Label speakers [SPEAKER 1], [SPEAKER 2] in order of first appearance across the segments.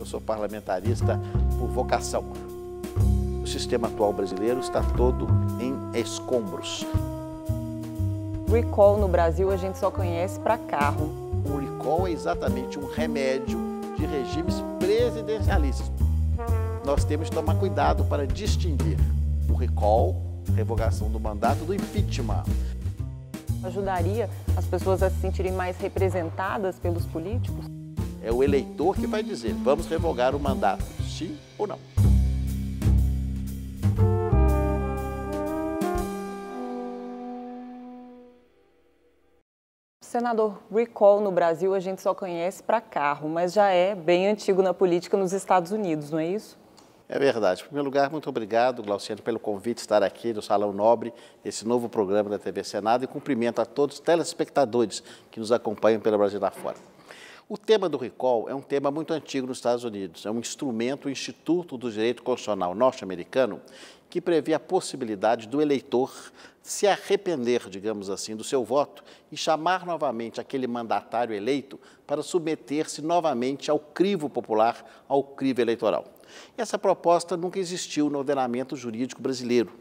[SPEAKER 1] Eu sou parlamentarista por vocação. O sistema atual brasileiro está todo em escombros.
[SPEAKER 2] Recall no Brasil a gente só conhece para carro.
[SPEAKER 1] O recall é exatamente um remédio de regimes presidencialistas. Nós temos que tomar cuidado para distinguir o recall, revogação do mandato, do impeachment.
[SPEAKER 2] Ajudaria as pessoas a se sentirem mais representadas pelos políticos?
[SPEAKER 1] É o eleitor que vai dizer, vamos revogar o mandato, sim ou não.
[SPEAKER 2] Senador, recall no Brasil a gente só conhece para carro, mas já é bem antigo na política nos Estados Unidos, não é isso?
[SPEAKER 1] É verdade. Em primeiro lugar, muito obrigado, Glauciano, pelo convite de estar aqui no Salão Nobre, esse novo programa da TV Senado, e cumprimento a todos os telespectadores que nos acompanham pelo Brasil afora. O tema do recall é um tema muito antigo nos Estados Unidos. É um instrumento, o Instituto do Direito Constitucional norte-americano, que prevê a possibilidade do eleitor se arrepender, digamos assim, do seu voto e chamar novamente aquele mandatário eleito para submeter-se novamente ao crivo popular, ao crivo eleitoral. Essa proposta nunca existiu no ordenamento jurídico brasileiro,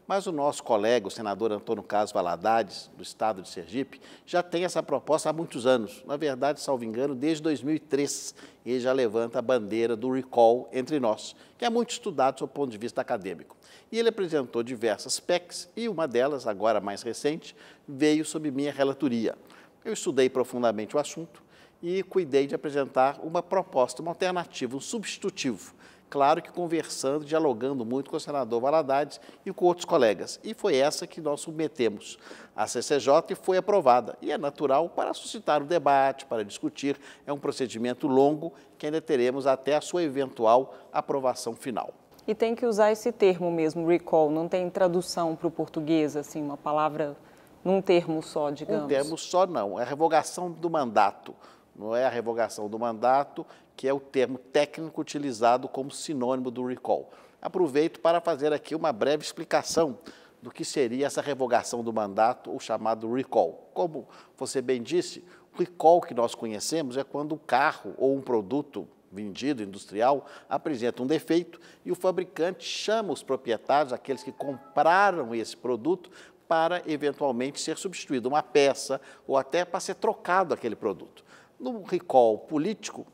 [SPEAKER 1] mas o nosso colega, o senador Antônio Carlos Valadares, do estado de Sergipe, já tem essa proposta há muitos anos. Na verdade, salvo engano, desde 2003, ele já levanta a bandeira do recall entre nós, que é muito estudado do ponto de vista acadêmico. E ele apresentou diversas PECs e uma delas, agora mais recente, veio sob minha relatoria. Eu estudei profundamente o assunto e cuidei de apresentar uma proposta, uma alternativa, um substitutivo. Claro que conversando, dialogando muito com o senador Valadares e com outros colegas. E foi essa que nós submetemos à CCJ e foi aprovada. E é natural para suscitar o debate, para discutir. É um procedimento longo que ainda teremos até a sua eventual aprovação final.
[SPEAKER 2] E tem que usar esse termo mesmo, recall, não tem tradução para o português, assim, uma palavra num termo só, digamos?
[SPEAKER 1] Um termo só não, é a revogação do mandato. Não é a revogação do mandato, que é o termo técnico utilizado como sinônimo do recall. Aproveito para fazer aqui uma breve explicação do que seria essa revogação do mandato, o chamado recall. Como você bem disse, o recall que nós conhecemos é quando um carro ou um produto vendido, industrial, apresenta um defeito e o fabricante chama os proprietários, aqueles que compraram esse produto, para eventualmente ser substituído uma peça ou até para ser trocado aquele produto. No recall político,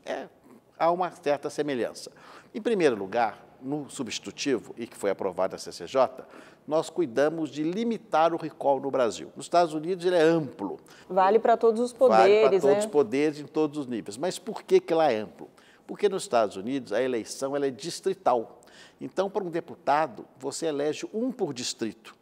[SPEAKER 1] há uma certa semelhança. Em primeiro lugar, no substitutivo, e que foi aprovado na CCJ, nós cuidamos de limitar o recall no Brasil. Nos Estados Unidos, ele é amplo.
[SPEAKER 2] Vale para todos os poderes,
[SPEAKER 1] Vale para todos os poderes, em todos os níveis. Mas por que lá é amplo? Porque nos Estados Unidos, a eleição ela é distrital. Então, para um deputado, você elege um por distrito.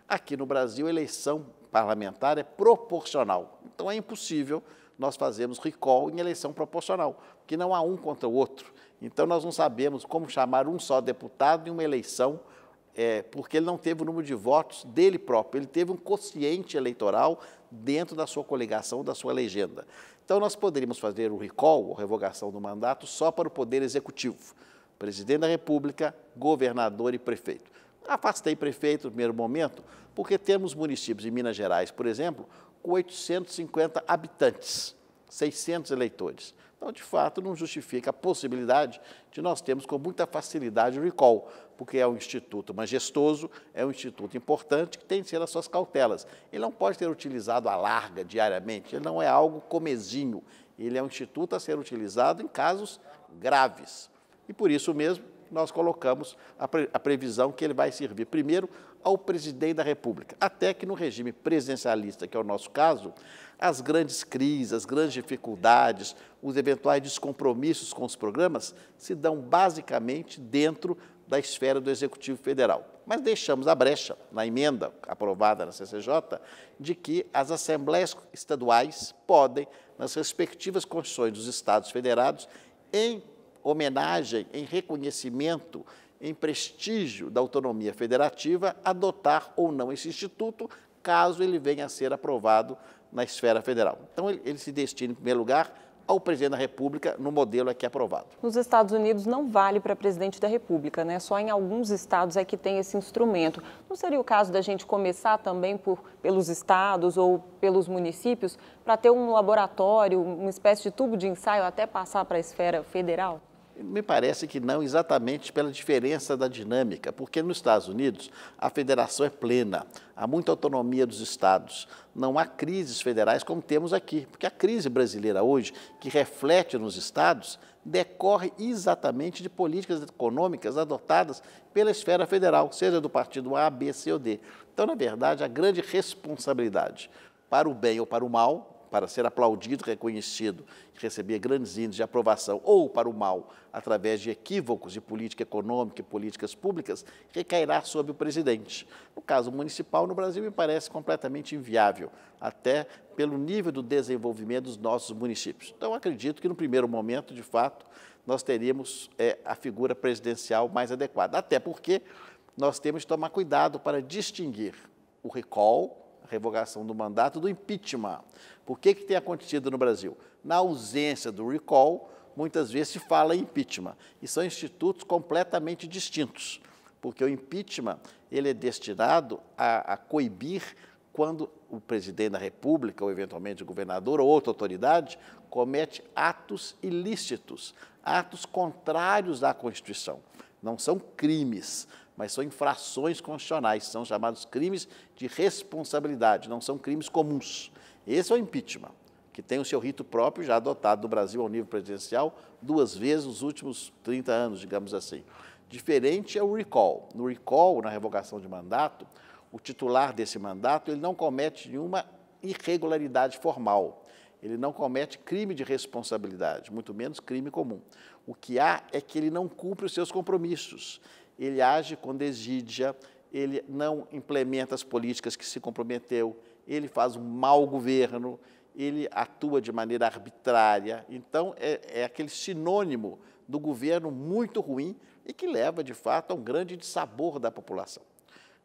[SPEAKER 1] Aqui no Brasil, a eleição parlamentar é proporcional. Então, é impossível nós fazemos recall em eleição proporcional, porque não há um contra o outro. Então, nós não sabemos como chamar um só deputado em uma eleição, porque ele não teve o número de votos dele próprio, ele teve um quociente eleitoral dentro da sua coligação, da sua legenda. Então, nós poderíamos fazer o recall, ou revogação do mandato, só para o Poder Executivo, Presidente da República, governador e prefeito. Afastei prefeito no primeiro momento, porque temos municípios em Minas Gerais, por exemplo, com 850 habitantes, 600 eleitores. Então, de fato, não justifica a possibilidade de nós termos com muita facilidade o recall, porque é um instituto majestoso, é um instituto importante que tem que ser as suas cautelas. Ele não pode ser utilizado à larga, diariamente, ele não é algo comezinho, ele é um instituto a ser utilizado em casos graves. E por isso mesmo, nós colocamos a previsão que ele vai servir primeiro ao presidente da República, até que no regime presidencialista, que é o nosso caso, as grandes crises, as grandes dificuldades, os eventuais descompromissos com os programas se dão basicamente dentro da esfera do Executivo Federal. Mas deixamos a brecha, na emenda aprovada na CCJ, de que as assembleias estaduais podem, nas respectivas constituições dos Estados federados, em homenagem, em reconhecimento, em prestígio da autonomia federativa, adotar ou não esse instituto, caso ele venha a ser aprovado na esfera federal. Então, ele se destina, em primeiro lugar, ao presidente da República no modelo aqui aprovado.
[SPEAKER 2] Nos Estados Unidos não vale para presidente da República, né? Só em alguns estados é que tem esse instrumento. Não seria o caso da gente começar também pelos estados ou pelos municípios para ter um laboratório, uma espécie de tubo de ensaio até passar para a esfera federal?
[SPEAKER 1] Me parece que não, exatamente pela diferença da dinâmica, porque nos Estados Unidos a federação é plena, há muita autonomia dos estados, não há crises federais como temos aqui, porque a crise brasileira hoje, que reflete nos estados, decorre exatamente de políticas econômicas adotadas pela esfera federal, seja do partido A, B, C ou D. Então, na verdade, a grande responsabilidade para o bem ou para o mal, para ser aplaudido, reconhecido, receber grandes índices de aprovação, ou para o mal, através de equívocos de política econômica e políticas públicas, recairá sobre o presidente. No caso municipal, no Brasil, me parece completamente inviável, até pelo nível do desenvolvimento dos nossos municípios. Então, acredito que, no primeiro momento, de fato, nós teríamos a figura presidencial mais adequada, até porque nós temos que tomar cuidado para distinguir o recall, a revogação do mandato, do impeachment. Por que tem acontecido no Brasil? Na ausência do recall, muitas vezes se fala em impeachment, e são institutos completamente distintos, porque o impeachment ele é destinado a coibir quando o presidente da República, ou eventualmente o governador ou outra autoridade, comete atos ilícitos, atos contrários à Constituição. Não são crimes, mas são infrações constitucionais, são chamados crimes de responsabilidade, não são crimes comuns. Esse é o impeachment, que tem o seu rito próprio, já adotado no Brasil ao nível presidencial 2 vezes nos últimos 30 anos, digamos assim. Diferente é o recall. No recall, na revogação de mandato, o titular desse mandato ele não comete nenhuma irregularidade formal, ele não comete crime de responsabilidade, muito menos crime comum. O que há é que ele não cumpre os seus compromissos. Ele age com desídia, ele não implementa as políticas que se comprometeu, ele faz um mau governo, ele atua de maneira arbitrária. Então, é aquele sinônimo do governo muito ruim e que leva, de fato, a um grande dissabor da população.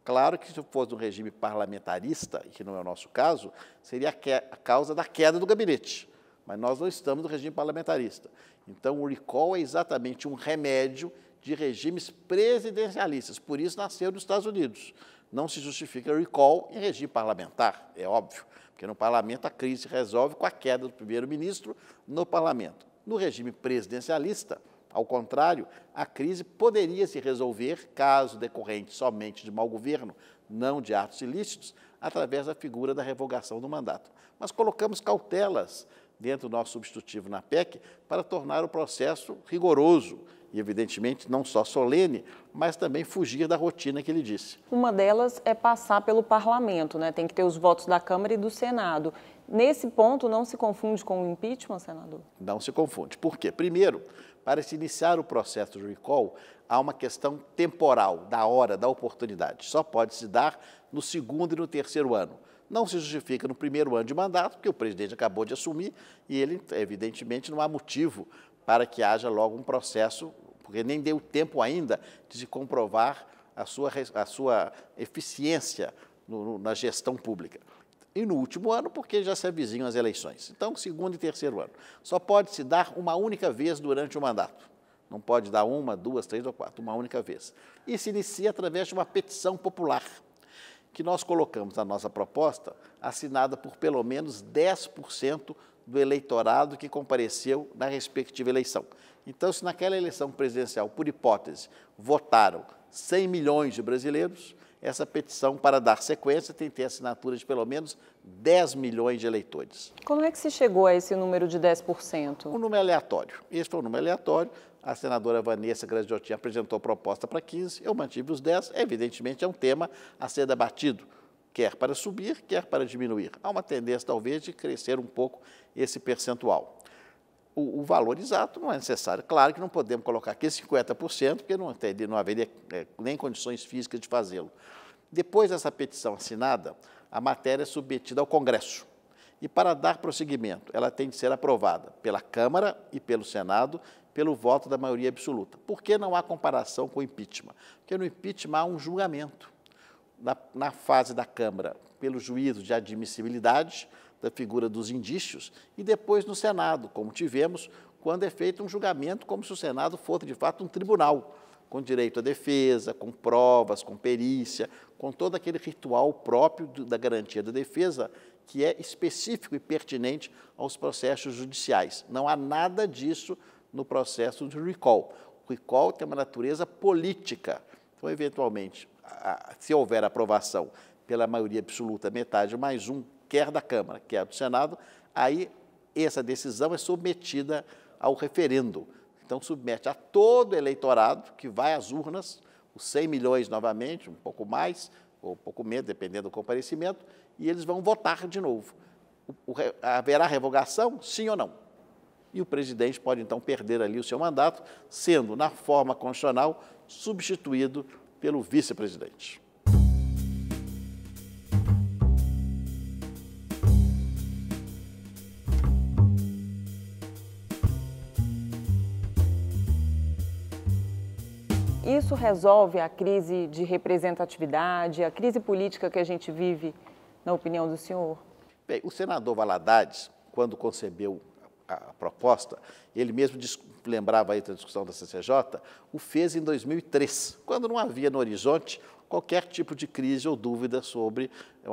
[SPEAKER 1] Claro que, se fosse um regime parlamentarista, e que não é o nosso caso, seria a causa da queda do gabinete. Mas nós não estamos no regime parlamentarista. Então, o recall é exatamente um remédio de regimes presidencialistas, por isso nasceu nos Estados Unidos. Não se justifica recall em regime parlamentar, é óbvio, porque no parlamento a crise se resolve com a queda do primeiro-ministro no parlamento. No regime presidencialista, ao contrário, a crise poderia se resolver, caso decorrente somente de mau governo, não de atos ilícitos, através da figura da revogação do mandato. Mas colocamos cautelas dentro do nosso substitutivo na PEC para tornar o processo rigoroso e, evidentemente, não só solene, mas também fugir da rotina que ele disse.
[SPEAKER 2] Uma delas é passar pelo parlamento, né? Tem que ter os votos da Câmara e do Senado. Nesse ponto, não se confunde com o impeachment, senador?
[SPEAKER 1] Não se confunde. Por quê? Primeiro, para se iniciar o processo de recall, há uma questão temporal, da hora, da oportunidade. Só pode se dar no 2º e no 3º ano. Não se justifica no 1º ano de mandato, porque o presidente acabou de assumir e ele, evidentemente, não há motivo para que haja logo um processo, porque nem deu tempo ainda de se comprovar a sua eficiência na gestão pública. E no último ano, porque já se avizinham as eleições. Então, 2º e 3º ano. Só pode se dar uma única vez durante o mandato. Não pode dar 1, 2, 3 ou 4, uma única vez. E se inicia através de uma petição popular, que nós colocamos na nossa proposta, assinada por pelo menos 10% do eleitorado que compareceu na respectiva eleição. Então, se naquela eleição presidencial, por hipótese, votaram 100 milhões de brasileiros, essa petição, para dar sequência, tem que ter assinatura de pelo menos 10 milhões de eleitores.
[SPEAKER 2] Como é que se chegou a esse número de 10%?
[SPEAKER 1] Um número aleatório. Esse foi um número aleatório. A senadora Vanessa Graziotin apresentou proposta para 15, eu mantive os 10. Evidentemente, é um tema a ser debatido, quer para subir, quer para diminuir. Há uma tendência, talvez, de crescer um pouco esse percentual. O valor exato não é necessário. Claro que não podemos colocar aqui 50%, porque não haveria nem condições físicas de fazê-lo. Depois dessa petição assinada, a matéria é submetida ao Congresso. E, para dar prosseguimento, ela tem de ser aprovada pela Câmara e pelo Senado, pelo voto da maioria absoluta. Por que não há comparação com o impeachment? Porque no impeachment há um julgamento. Na fase da Câmara, pelo juízo de admissibilidade da figura dos indícios, e depois no Senado, como tivemos, quando é feito um julgamento como se o Senado fosse, de fato, um tribunal, com direito à defesa, com provas, com perícia, com todo aquele ritual próprio da garantia da defesa, que é específico e pertinente aos processos judiciais. Não há nada disso no processo de recall. O recall tem uma natureza política. Então, eventualmente, se houver aprovação pela maioria absoluta, metade mais um, quer da Câmara, quer do Senado, aí essa decisão é submetida ao referendo. Então, submete a todo eleitorado que vai às urnas, os 100 milhões novamente, um pouco mais, ou um pouco menos, dependendo do comparecimento, e eles vão votar de novo. Haverá revogação, sim ou não? E o presidente pode, então, perder ali o seu mandato, sendo, na forma constitucional, substituído pelo vice-presidente.
[SPEAKER 2] Isso resolve a crise de representatividade, a crise política que a gente vive, na opinião do senhor?
[SPEAKER 1] Bem, o senador Valadares, quando concebeu a proposta, ele mesmo lembrava aí da discussão da CCJ, o fez em 2003, quando não havia no horizonte qualquer tipo de crise ou dúvida sobre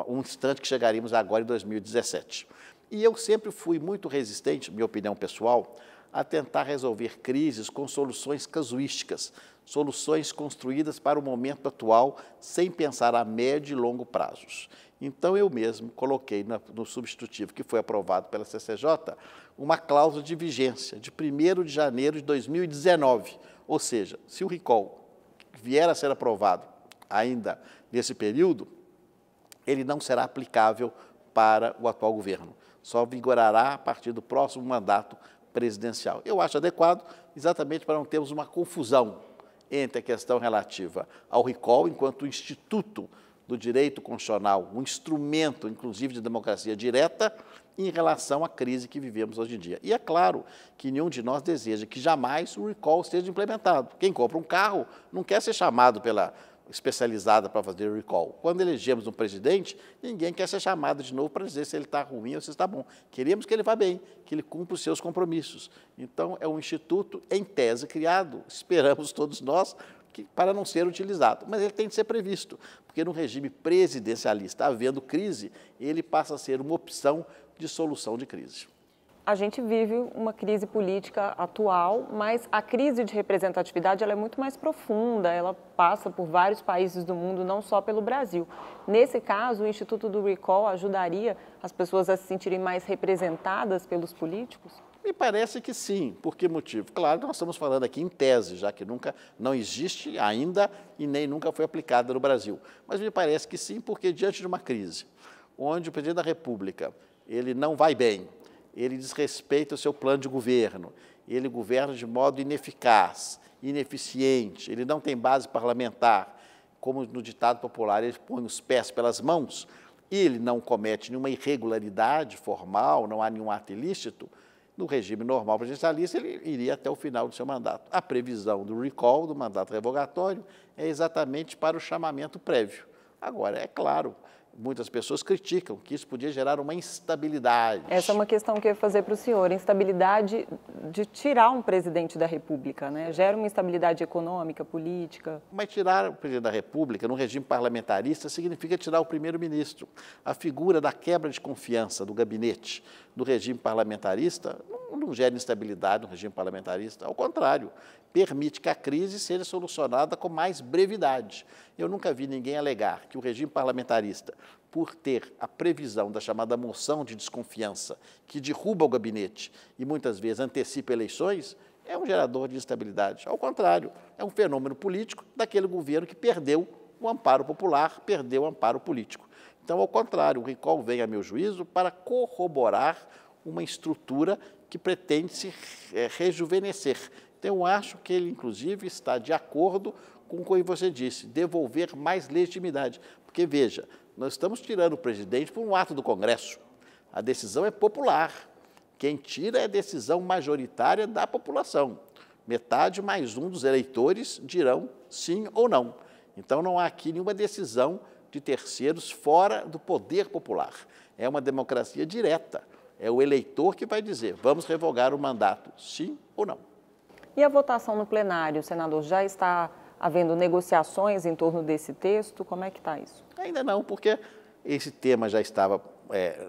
[SPEAKER 1] um instante que chegaríamos agora em 2017. E eu sempre fui muito resistente, minha opinião pessoal, a tentar resolver crises com soluções casuísticas, soluções construídas para o momento atual, sem pensar a médio e longo prazos. Então, eu mesmo coloquei no substitutivo que foi aprovado pela CCJ uma cláusula de vigência de 1º de janeiro de 2019. Ou seja, se o recall vier a ser aprovado ainda nesse período, ele não será aplicável para o atual governo. Só vigorará a partir do próximo mandato presidencial. Eu acho adequado exatamente para não termos uma confusão entre a questão relativa ao recall, enquanto instituto do direito constitucional, um instrumento, inclusive, de democracia direta, em relação à crise que vivemos hoje em dia. E é claro que nenhum de nós deseja que jamais o recall seja implementado. Quem compra um carro não quer ser chamado pela especializada para fazer o recall. Quando elegemos um presidente, ninguém quer ser chamado de novo para dizer se ele está ruim ou se está bom. Queremos que ele vá bem, que ele cumpra os seus compromissos. Então, é um instituto, em tese, criado, esperamos todos nós, para não ser utilizado. Mas ele tem de ser previsto, porque no regime presidencialista, havendo crise, ele passa a ser uma opção de solução de crise.
[SPEAKER 2] A gente vive uma crise política atual, mas a crise de representatividade ela é muito mais profunda, ela passa por vários países do mundo, não só pelo Brasil. Nesse caso, o Instituto do Recall ajudaria as pessoas a se sentirem mais representadas pelos políticos?
[SPEAKER 1] Me parece que sim. Por que motivo? Claro que nós estamos falando aqui em tese, já que não existe ainda e nem nunca foi aplicada no Brasil. Mas me parece que sim, porque diante de uma crise, onde o presidente da República ele não vai bem, ele desrespeita o seu plano de governo, ele governa de modo ineficaz, ineficiente, ele não tem base parlamentar, como no ditado popular, ele põe os pés pelas mãos, e ele não comete nenhuma irregularidade formal, não há nenhum ato ilícito, no regime normal presidencialista, ele iria até o final do seu mandato. A previsão do recall, do mandato revogatório, é exatamente para o chamamento prévio. Agora, é claro, muitas pessoas criticam que isso podia gerar uma instabilidade.
[SPEAKER 2] Essa é uma questão que eu ia fazer para o senhor, instabilidade de tirar um presidente da República, né? Gera uma instabilidade econômica, política.
[SPEAKER 1] Mas tirar o presidente da República no regime parlamentarista significa tirar o primeiro-ministro. A figura da quebra de confiança do gabinete do regime parlamentarista não gera instabilidade no regime parlamentarista, ao contrário, permite que a crise seja solucionada com mais brevidade. Eu nunca vi ninguém alegar que o regime parlamentarista, por ter a previsão da chamada moção de desconfiança, que derruba o gabinete e muitas vezes antecipa eleições, é um gerador de instabilidade. Ao contrário, é um fenômeno político daquele governo que perdeu o amparo popular, perdeu o amparo político. Então, ao contrário, o recall vem, a meu juízo, para corroborar uma estrutura que pretende se rejuvenescer. Então, eu acho que ele, inclusive, está de acordo com o que você disse, devolver mais legitimidade. Porque, veja, nós estamos tirando o presidente por um ato do Congresso. A decisão é popular. Quem tira é a decisão majoritária da população. Metade mais um dos eleitores dirão sim ou não. Então, não há aqui nenhuma decisão de terceiros fora do poder popular. É uma democracia direta. É o eleitor que vai dizer, vamos revogar o mandato, sim ou não.
[SPEAKER 2] E a votação no plenário, senador, já está havendo negociações em torno desse texto? Como é que está isso?
[SPEAKER 1] Ainda não, porque esse tema já estava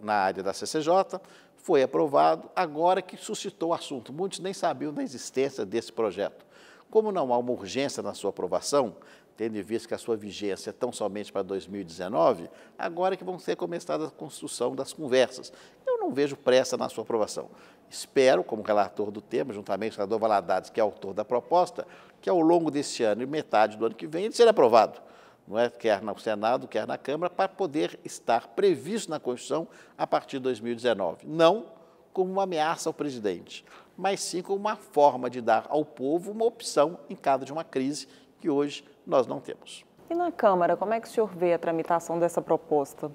[SPEAKER 1] na área da CCJ, Foi aprovado, agora que suscitou o assunto. Muitos nem sabiam da existência desse projeto. Como não há uma urgência na sua aprovação, tendo em vista que a sua vigência é tão somente para 2019, agora que vão ser começadas a construção das conversas. Eu não vejo pressa na sua aprovação. Espero, como relator do tema, juntamente com o senador Valadares, que é autor da proposta, que ao longo desse ano e metade do ano que vem ele seja aprovado, não é? Quer no Senado, quer na Câmara, para poder estar previsto na Constituição a partir de 2019. Não como uma ameaça ao presidente, mas sim como uma forma de dar ao povo uma opção em caso de uma crise que hoje nós não temos.
[SPEAKER 2] E na Câmara, como é que o senhor vê a tramitação dessa proposta?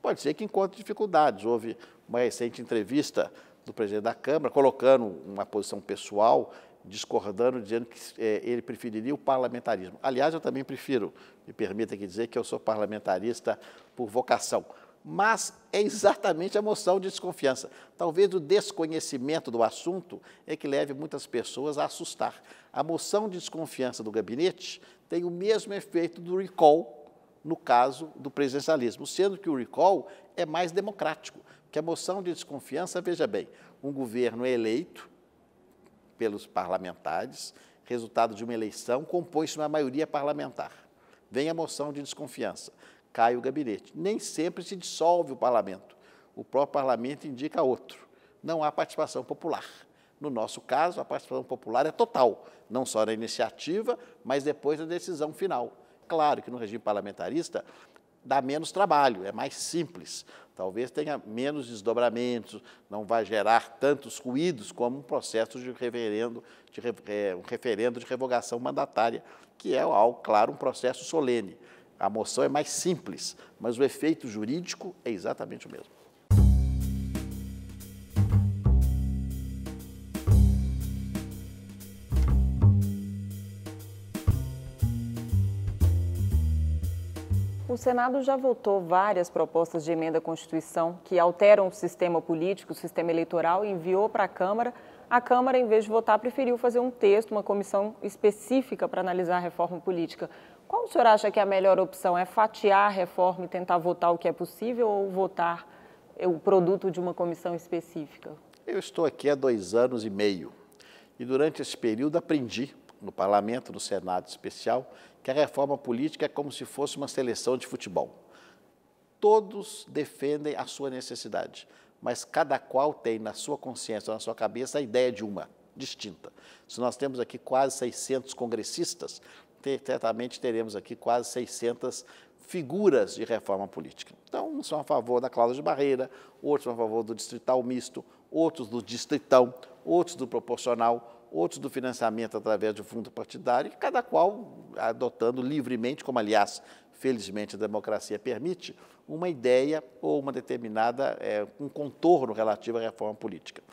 [SPEAKER 1] Pode ser que encontre dificuldades. Houve uma recente entrevista do presidente da Câmara, colocando uma posição pessoal, discordando, dizendo que ele preferiria o parlamentarismo. Aliás, eu também prefiro, me permita aqui dizer que eu sou parlamentarista por vocação, mas é exatamente a moção de desconfiança. Talvez o desconhecimento do assunto é que leve muitas pessoas a assustar. A moção de desconfiança do gabinete tem o mesmo efeito do recall no caso do presidencialismo, sendo que o recall é mais democrático, porque a moção de desconfiança, veja bem, um governo eleito pelos parlamentares, resultado de uma eleição, compõe-se uma maioria parlamentar. Vem a moção de desconfiança, cai o gabinete. Nem sempre se dissolve o parlamento. O próprio parlamento indica outro. Não há participação popular. No nosso caso, a participação popular é total, não só na iniciativa, mas depois na decisão final. Claro que no regime parlamentarista dá menos trabalho, é mais simples. Talvez tenha menos desdobramentos, não vai gerar tantos ruídos como um processo de referendo de revogação mandatária, que é algo, claro, um processo solene. A moção é mais simples, mas o efeito jurídico é exatamente o mesmo.
[SPEAKER 2] O Senado já votou várias propostas de emenda à Constituição que alteram o sistema político, o sistema eleitoral, e enviou para a Câmara. A Câmara, em vez de votar, preferiu fazer um texto, uma comissão específica para analisar a reforma política. Qual o senhor acha que é a melhor opção? É fatiar a reforma e tentar votar o que é possível ou votar o produto de uma comissão específica?
[SPEAKER 1] Eu estou aqui há 2 anos e meio e durante esse período aprendi, no Parlamento, no Senado especial, que a reforma política é como se fosse uma seleção de futebol. Todos defendem a sua necessidade, mas cada qual tem na sua consciência, na sua cabeça, a ideia de uma, distinta. Se nós temos aqui quase 600 congressistas, certamente teremos aqui quase 600 figuras de reforma política. Então, uns são a favor da cláusula de barreira, outros são a favor do distrital misto, outros do distritão, outros do proporcional, outros do financiamento através do fundo partidário, e cada qual adotando livremente, como, aliás, felizmente a democracia permite, uma ideia ou uma determinada, um contorno relativo à reforma política.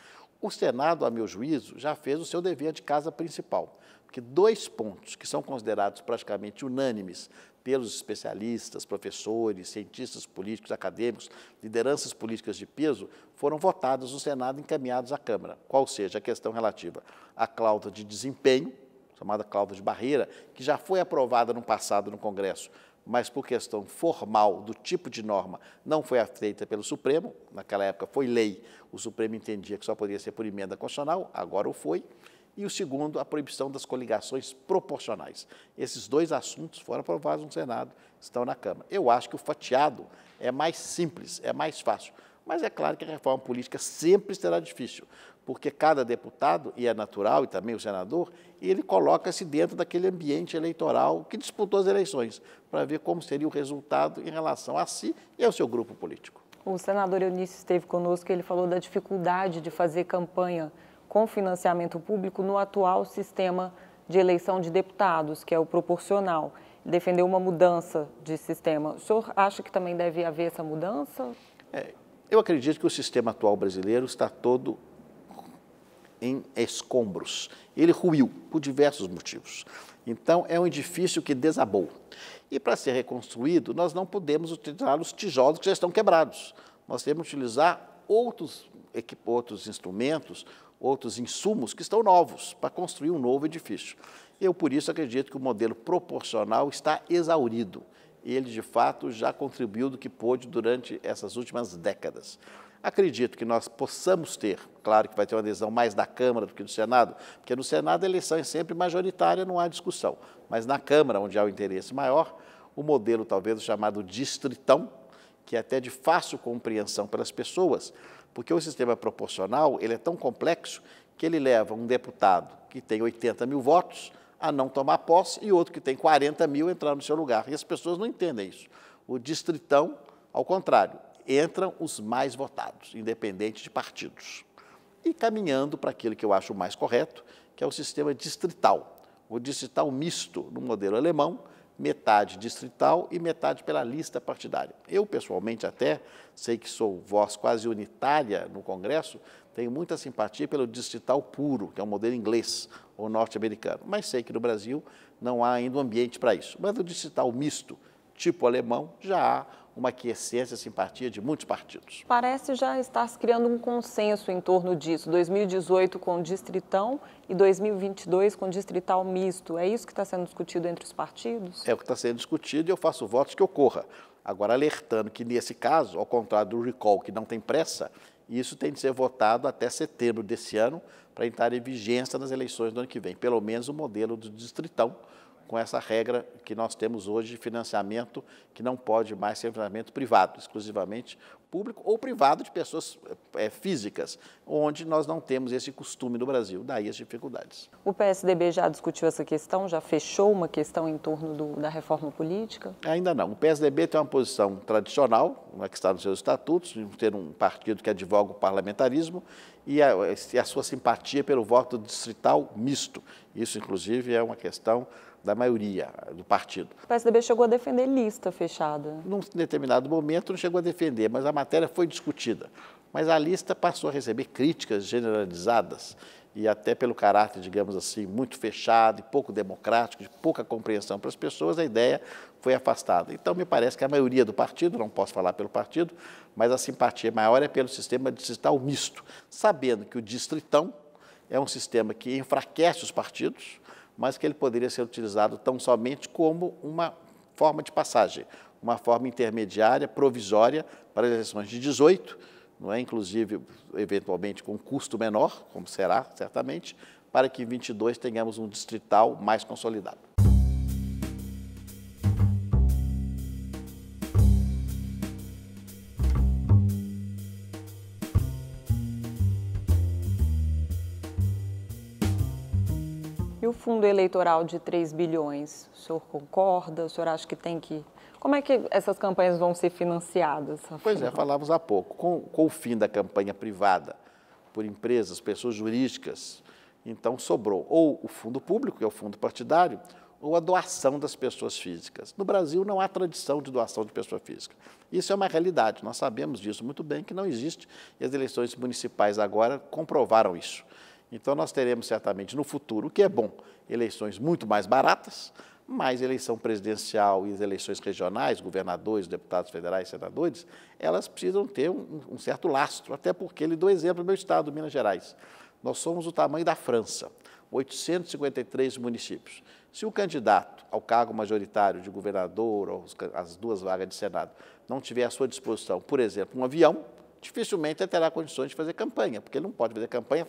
[SPEAKER 1] O Senado, a meu juízo, já fez o seu dever de casa principal, porque 2 pontos que são considerados praticamente unânimes pelos especialistas, professores, cientistas políticos, acadêmicos, lideranças políticas de peso, foram votados no Senado e encaminhados à Câmara, qual seja a questão relativa à cláusula de desempenho, chamada cláusula de barreira, que já foi aprovada no passado no Congresso, mas por questão formal do tipo de norma não foi aceita pelo Supremo, naquela época foi lei, o Supremo entendia que só poderia ser por emenda constitucional, agora o foi. E o segundo, a proibição das coligações proporcionais. Esses 2 assuntos foram aprovados no Senado, estão na Câmara. Eu acho que o fatiado é mais simples, é mais fácil. Mas é claro que a reforma política sempre será difícil, porque cada deputado, e é natural, e também o senador, ele coloca-se dentro daquele ambiente eleitoral que disputou as eleições, para ver como seria o resultado em relação a si e ao seu grupo político.
[SPEAKER 2] O senador Eunício esteve conosco e ele falou da dificuldade de fazer campanha com financiamento público no atual sistema de eleição de deputados, que é o proporcional. Defendeu uma mudança de sistema. O senhor acha que também deve haver essa mudança?
[SPEAKER 1] Eu acredito que o sistema atual brasileiro está todo em escombros. Ele ruiu por diversos motivos. Então, é um edifício que desabou. E para ser reconstruído, nós não podemos utilizar os tijolos que já estão quebrados. Nós temos que utilizar outros instrumentos, outros insumos que estão novos para construir um novo edifício. Eu, por isso, acredito que o modelo proporcional está exaurido. Ele, de fato, já contribuiu do que pôde durante essas últimas décadas. Acredito que nós possamos ter, claro que vai ter uma adesão mais da Câmara do que do Senado, porque no Senado a eleição é sempre majoritária, não há discussão, mas na Câmara, onde há o interesse maior, o modelo talvez chamado distritão, que é até de fácil compreensão pelas pessoas, porque o sistema proporcional ele é tão complexo que ele leva um deputado que tem 80 mil votos a não tomar posse e outro que tem 40 mil entrar no seu lugar. E as pessoas não entendem isso. O distritão, ao contrário, entram os mais votados, independente de partidos. E caminhando para aquilo que eu acho mais correto, que é o sistema distrital. O distrital misto, no modelo alemão, metade distrital e metade pela lista partidária. Eu, pessoalmente, até sei que sou voz quase unitária no Congresso, tenho muita simpatia pelo distrital puro, que é um modelo inglês ou norte-americano, mas sei que no Brasil não há ainda um ambiente para isso. Mas o distrital misto, tipo alemão, já há uma aquiescência e simpatia de muitos partidos.
[SPEAKER 2] Parece já estar se criando um consenso em torno disso, 2018 com distritão e 2022 com distrital misto. É isso que está sendo discutido entre os partidos?
[SPEAKER 1] É o que está sendo discutido e eu faço votos que ocorra. Agora, alertando que, nesse caso, ao contrário do recall, que não tem pressa, isso tem de ser votado até setembro desse ano para entrar em vigência nas eleições do ano que vem. Pelo menos o modelo do distritão, com essa regra que nós temos hoje de financiamento, que não pode mais ser financiamento privado, exclusivamente público ou privado de pessoas físicas, onde nós não temos esse costume no Brasil, daí as dificuldades.
[SPEAKER 2] O PSDB já discutiu essa questão, já fechou uma questão em torno da reforma política?
[SPEAKER 1] Ainda não. O PSDB tem uma posição tradicional, que está nos seus estatutos, de ter um partido que advoga o parlamentarismo e a sua simpatia pelo voto distrital misto. Isso, inclusive, é uma questão da maioria do partido.
[SPEAKER 2] O PSDB chegou a defender lista fechada.
[SPEAKER 1] Num determinado momento não chegou a defender, mas a matéria foi discutida. Mas a lista passou a receber críticas generalizadas e até pelo caráter, digamos assim, muito fechado e pouco democrático, de pouca compreensão para as pessoas, a ideia foi afastada. Então, me parece que a maioria do partido, não posso falar pelo partido, mas a simpatia maior é pelo sistema distrital misto, sabendo que o distritão é um sistema que enfraquece os partidos, mas que ele poderia ser utilizado tão somente como uma forma de passagem, uma forma intermediária, provisória, para as eleições de 18, não é? Inclusive, eventualmente, com um custo menor, como será, certamente, para que em 22 tenhamos um distrital mais consolidado.
[SPEAKER 2] E o fundo eleitoral de 3 bilhões, o senhor concorda? O senhor acha que tem que... Como é que essas campanhas vão ser financiadas?
[SPEAKER 1] Pois é, falávamos há pouco. Com o fim da campanha privada por empresas, pessoas jurídicas, então sobrou ou o fundo público, que é o fundo partidário, ou a doação das pessoas físicas. No Brasil não há tradição de doação de pessoa física. Isso é uma realidade, nós sabemos disso muito bem, que não existe, e as eleições municipais agora comprovaram isso. Então, nós teremos certamente no futuro, o que é bom, eleições muito mais baratas, mas eleição presidencial e as eleições regionais, governadores, deputados federais, senadores, elas precisam ter um certo lastro, até porque, ele dou exemplo do meu estado, Minas Gerais. Nós somos o tamanho da França, 853 municípios. Se o candidato ao cargo majoritário de governador ou as 2 vagas de Senado não tiver à sua disposição, por exemplo, um avião, dificilmente ele terá condições de fazer campanha, porque ele não pode fazer campanha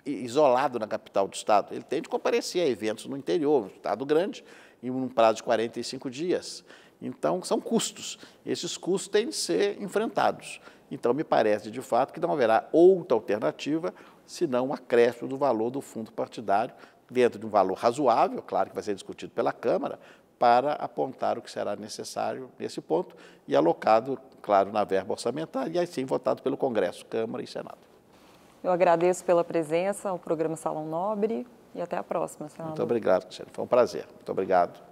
[SPEAKER 1] isolado na capital do estado. Ele tem de comparecer a eventos no interior, no estado grande, em um prazo de 45 dias. Então, são custos. Esses custos têm de ser enfrentados. Então, me parece, de fato, que não haverá outra alternativa, senão um acréscimo do valor do fundo partidário, dentro de um valor razoável, claro que vai ser discutido pela Câmara, para apontar o que será necessário nesse ponto e alocado, claro, na verba orçamentária e assim votado pelo Congresso, Câmara e Senado.
[SPEAKER 2] Eu agradeço pela presença ao programa Salão Nobre e até a próxima, senador.
[SPEAKER 1] Muito obrigado, Cristiano. Foi um prazer. Muito obrigado.